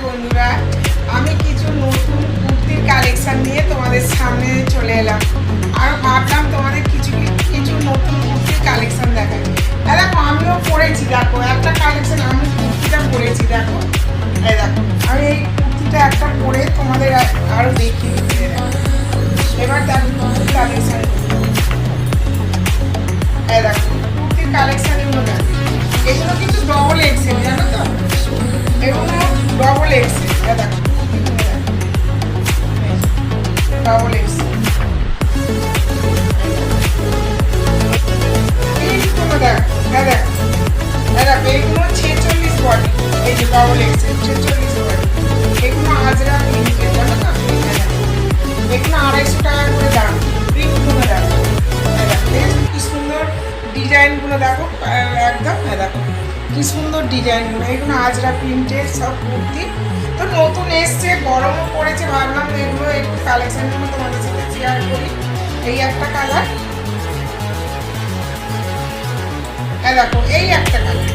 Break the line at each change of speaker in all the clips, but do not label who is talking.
বন্ধুরা, আমি কিছু নতুন কুর্তির কালেকশন নিয়ে তোমাদের সামনে চলে এলাম। আর ভাবলাম তোমাদের কিছু কিছু নতুন কুর্তির কালেকশন দেখাই। দেখো আমিও পরেছি, দেখো একটা কালেকশন আমি কুর্তিটা পরেছি, দেখো এই দেখো আমি এই কুর্তিটা একটা পরে তোমাদের আরো দেখিয়ে দিচ্ছি। এবার দেখো কুর্তির কালেকশন, এই দেখো কুর্তির কালেকশনগুলো দেখো, এগুলো কিন্তু ডবল এক্সেল, জানো তো, এগুলো ডবল এক্সেল, দেখো ডবল এক্সেল। এইগুলো দেখো, দেখো এইগুলো 46 বডি, এই যে ডবল এক্সেল 46 বডি, এগুলো হাজরা প্রিন্টের, জানো তো, এগুলো 250 টাকা করে দাম। প্রিন্টগুলো দেখো, কি সুন্দর ডিজাইনগুলো দেখো, একদম দেখো কি সুন্দর ডিজাইনগুলো, এগুলো আজরা প্রিন্টের সব কুর্তি। তো নতুন এসছে, গরমও পড়েছে, ভাবলাম এগুলো একটু কালেকশনগুলো তোমাদের সাথে শেয়ার করি। এই একটা কালার, দেখো এই একটা কালার,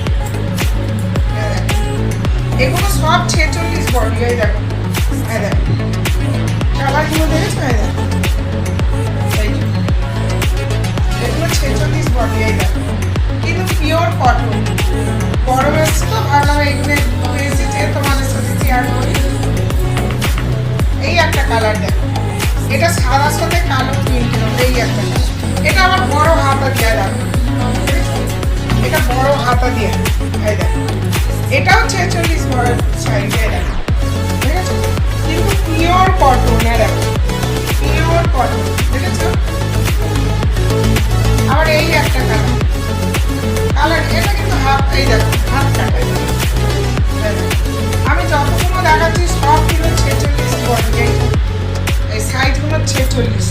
এগুলো সব 46 বডি, এই দেখো দেখো কালারগুলো দেখেছো, দেখো এগুলো 46 বডি, এই দেখো কিন্তু পিওর কটন। গরম এসছে তো ভাবলাম এইগুলো একটু এসেছে তোমাদের সাথে শেয়ার করি। এই একটা কালার দেখো, এটা সাদার সাথে কালো প্রিন্ট, এই একটা কালার, এটা আমার বড় হাতা দিয়ে, দেখো এটা বড় হাতা দিয়ে, এই দেখো এটাও 46 বড় সাইজ, এই দেখো ঠিক আছে, কিন্তু পিওর কটন, দেখো পিওর কটন, ঠিক আছে। আবার এই একটা কালার, এটা কিন্তু হাফ, এই দেখো হাফ কাটা, আমি যতগুলো দেখাচ্ছি সব কিন্তু 46 বডি, এই সাইজগুলো 46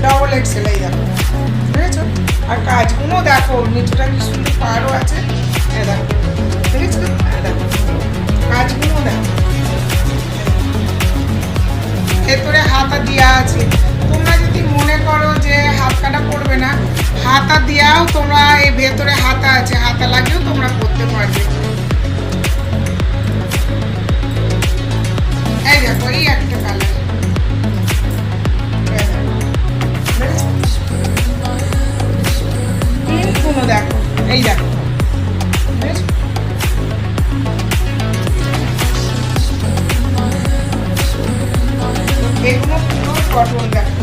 ডবল এক্সেল, এই দেখো বুঝেছো। আর কাজগুলো দেখো, নিচুটা কি সুন্দর পাড়ও আছে, দেখো বুঝেছো, দেখো কাজগুলো দেখো, ভেতরে হাতা দেওয়া আছে। তোমরা যদি মনে করো যে হাত কাটা পড়বে না, হাতা দিয়াও তোমরা, এই ভেতরে হাতা আছে, হাতা লাগিয়েও তোমরা করতে পারবে। এই দেখো এই একটা কালার, প্রিন্টগুলো দেখো, এই দেখো এগুলো পুরো কটন, দেখো